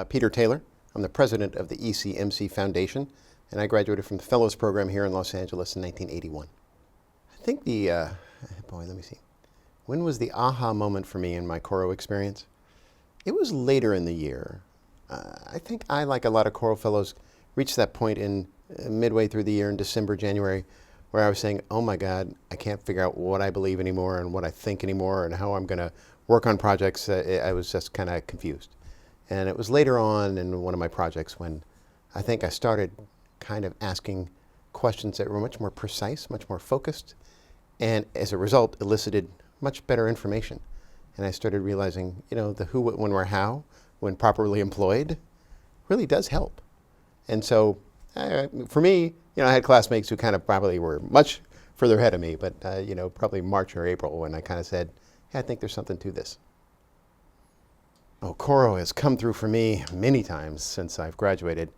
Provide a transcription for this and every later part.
Peter Taylor. I'm the president of the ECMC Foundation, and I graduated from the Fellows Program here in Los Angeles in 1981. I think let me see. When was the aha moment for me in my Coro experience? It was later in the year. I think I, like a lot of Coro Fellows, reached that point in midway through the year in December, January, where I was saying, oh my God, I can't figure out what I believe anymore and what I think anymore and how I'm going to work on projects. I was just kind of confused. And it was later on in one of my projects when I think I started kind of asking questions that were much more precise, much more focused, and as a result elicited much better information. And I started realizing, the who, what, when, where, how, when properly employed, really does help. And so for me, I had classmates who kind of probably were much further ahead of me, but probably March or April when I kind of said, hey, I think there's something to this. Oh, Coro has come through for me many times since I've graduated.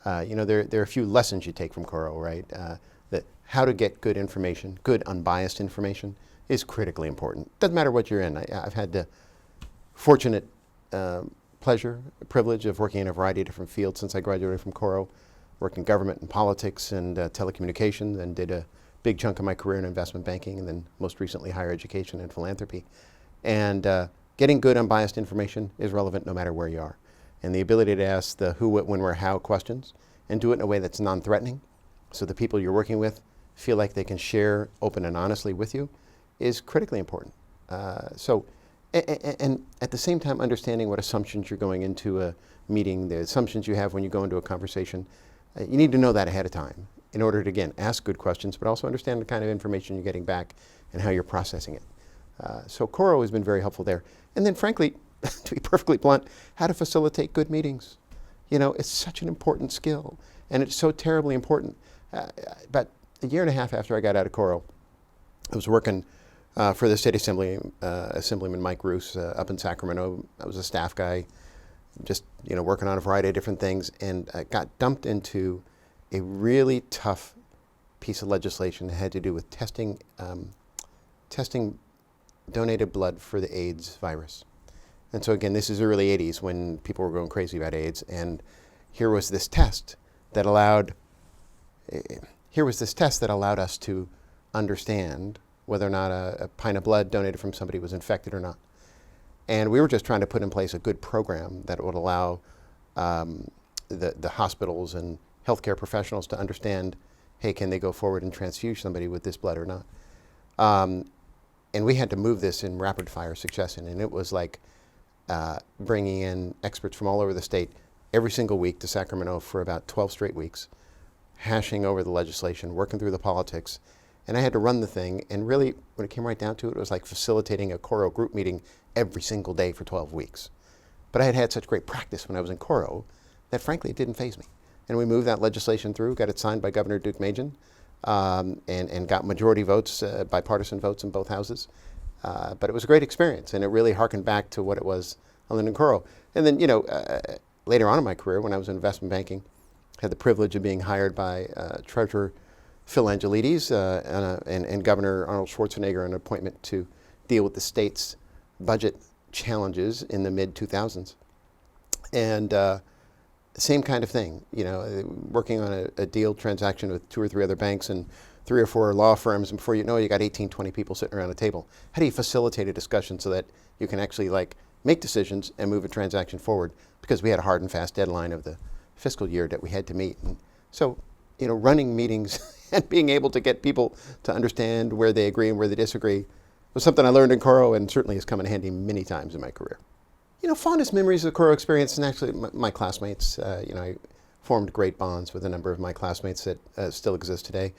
There are a few lessons you take from Coro, right? That how to get good information, good unbiased information, is critically important. Doesn't matter what you're in. I've had the fortunate privilege of working in a variety of different fields since I graduated from Coro. Worked in government and politics and telecommunications, and did a big chunk of my career in investment banking, and then most recently higher education and philanthropy. And getting good unbiased information is relevant no matter where you are. And the ability to ask the who, what, when, where, how questions and do it in a way that's non-threatening so the people you're working with feel like they can share open and honestly with you is critically important. And at the same time, understanding what assumptions you're going into a meeting, the assumptions you have when you go into a conversation, you need to know that ahead of time in order to, again, ask good questions, but also understand the kind of information you're getting back and how you're processing it. So Coro has been very helpful there. And then frankly, to be perfectly blunt, how to facilitate good meetings. It's such an important skill, and it's so terribly important. About a year and a half after I got out of Coro, I was working for the state assembly, Assemblyman Mike Roos up in Sacramento. I was a staff guy, just working on a variety of different things, and I got dumped into a really tough piece of legislation that had to do with testing donated blood for the AIDS virus. And so again, this is the early 80s when people were going crazy about AIDS, and here was this test that allowed us to understand whether or not a pint of blood donated from somebody was infected or not. And we were just trying to put in place a good program that would allow the hospitals and healthcare professionals to understand, hey, can they go forward and transfuse somebody with this blood or not? And we had to move this in rapid fire succession, and it was like bringing in experts from all over the state every single week to Sacramento for about 12 straight weeks, hashing over the legislation, working through the politics. And I had to run the thing, and really, when it came right down to it, it was like facilitating a Coro group meeting every single day for 12 weeks. But I had had such great practice when I was in Coro that frankly, it didn't faze me. And we moved that legislation through, got it signed by Governor Duke Majan, and got majority votes, bipartisan votes in both houses. But it was a great experience, and it really harkened back to what it was I learned in Coro. And then, later on in my career, when I was in investment banking, had the privilege of being hired by Treasurer Phil Angelides and Governor Arnold Schwarzenegger on an appointment to deal with the state's budget challenges in the mid-2000s. And same kind of thing, working on a deal transaction with 2 or 3 other banks and 3 or 4 law firms, and before you know it, you got 18, 20 people sitting around a table. How do you facilitate a discussion so that you can actually make decisions and move a transaction forward? Because we had a hard and fast deadline of the fiscal year that we had to meet. And so, running meetings and being able to get people to understand where they agree and where they disagree was something I learned in Coro, and certainly has come in handy many times in my career. Fondest memories of the Coro experience, and actually my classmates. I formed great bonds with a number of my classmates that still exist today.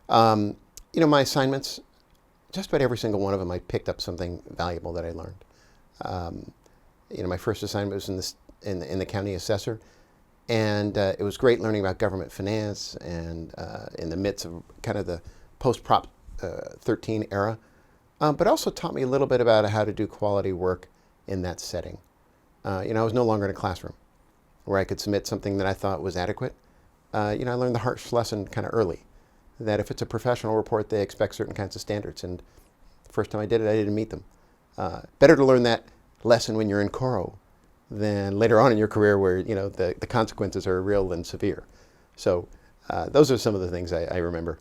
My assignments, just about every single one of them, I picked up something valuable that I learned. My first assignment was in the county assessor, and it was great learning about government finance and in the midst of kind of the post-Prop 13 era, but also taught me a little bit about how to do quality work in that setting. I was no longer in a classroom where I could submit something that I thought was adequate. I learned the harsh lesson kind of early, that if it's a professional report, they expect certain kinds of standards. And the first time I did it, I didn't meet them. Better to learn that lesson when you're in Coro than later on in your career where, the consequences are real and severe. So those are some of the things I remember.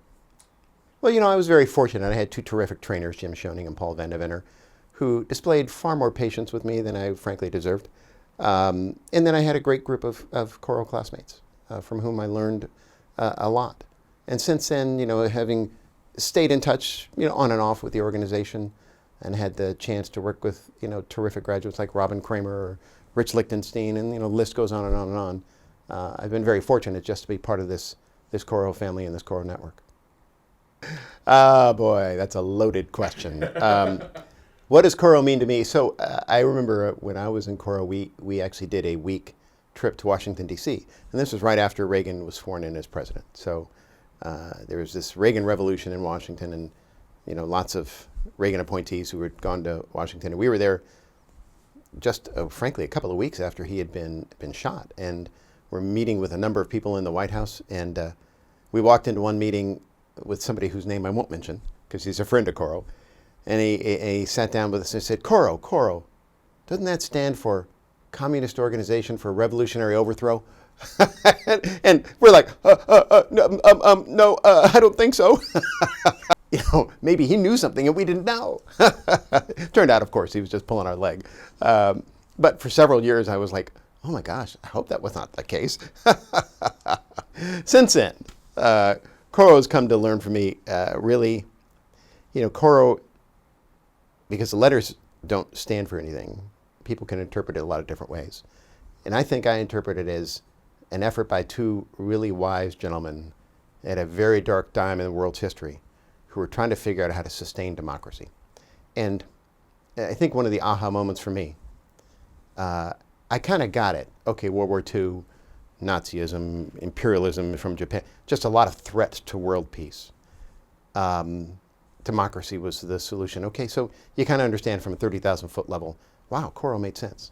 Well, I was very fortunate. I had two terrific trainers, Jim Schoening and Paul Van Deventer, who displayed far more patience with me than I frankly deserved. And then I had a great group of Coro classmates from whom I learned a lot. And since then, having stayed in touch, on and off with the organization and had the chance to work with, terrific graduates like Robin Kramer or Rich Lichtenstein, and, the list goes on and on and on. I've been very fortunate just to be part of this Coro family and this Coro network. Oh boy, that's a loaded question. What does Coro mean to me? So I remember when I was in Coro, we actually did a week trip to Washington, D.C. And this was right after Reagan was sworn in as president. So there was this Reagan revolution in Washington, and lots of Reagan appointees who had gone to Washington. And we were there just, frankly, a couple of weeks after he had been shot. And we're meeting with a number of people in the White House. And we walked into one meeting with somebody whose name I won't mention because he's a friend of Coro. And he sat down with us and said, Coro, doesn't that stand for Communist Organization for Revolutionary Overthrow? And we're like, no, I don't think so. Maybe he knew something and we didn't know. Turned out, of course, he was just pulling our leg. But for several years, I was like, oh my gosh, I hope that was not the case. Since then, Coro has come to learn from me, really, Coro, because the letters don't stand for anything, people can interpret it a lot of different ways. And I think I interpret it as an effort by two really wise gentlemen at a very dark time in the world's history who were trying to figure out how to sustain democracy. And I think one of the aha moments for me, I kind of got it. Okay, World War II, Nazism, imperialism from Japan, just a lot of threats to world peace. Democracy was the solution. Okay, so you kind of understand from a 30,000 foot level, wow, Coro made sense.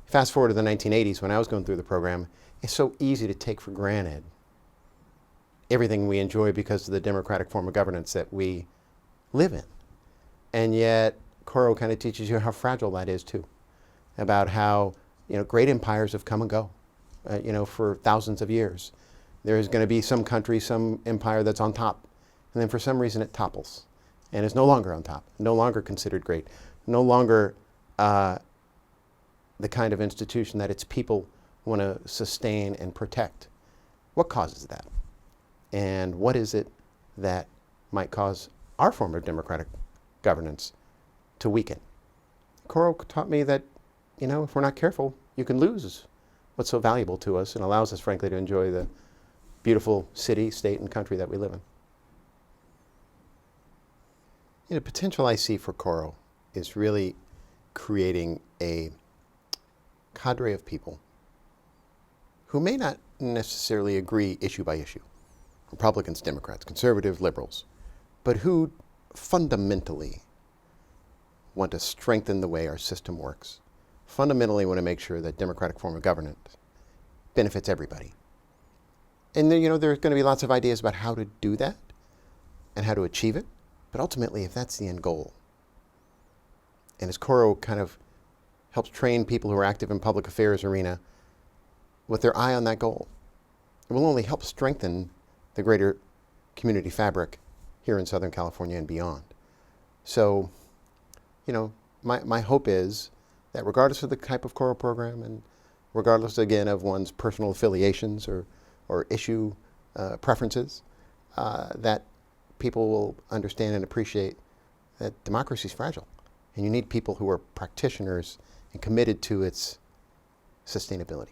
Fast forward to the 1980s when I was going through the program, it's so easy to take for granted everything we enjoy because of the democratic form of governance that we live in. And yet, Coro kind of teaches you how fragile that is too, about how great empires have come and go, for thousands of years. There's going to be some country, some empire that's on top, and then for some reason it topples and is no longer on top, no longer considered great, no longer the kind of institution that its people want to sustain and protect. What causes that? And what is it that might cause our form of democratic governance to weaken? Coro taught me that, if we're not careful, you can lose what's so valuable to us and allows us, frankly, to enjoy the beautiful city, state, and country that we live in. The potential I see for Coro is really creating a cadre of people who may not necessarily agree issue by issue, Republicans, Democrats, conservatives, liberals, but who fundamentally want to strengthen the way our system works, fundamentally want to make sure that democratic form of governance benefits everybody. And then, there's going to be lots of ideas about how to do that and how to achieve it, but ultimately, if that's the end goal, and as Coro kind of helps train people who are active in public affairs arena with their eye on that goal, it will only help strengthen the greater community fabric here in Southern California and beyond. So, my hope is that regardless of the type of Coro program and regardless, again, of one's personal affiliations or issue preferences, that people will understand and appreciate that democracy is fragile. And you need people who are practitioners and committed to its sustainability.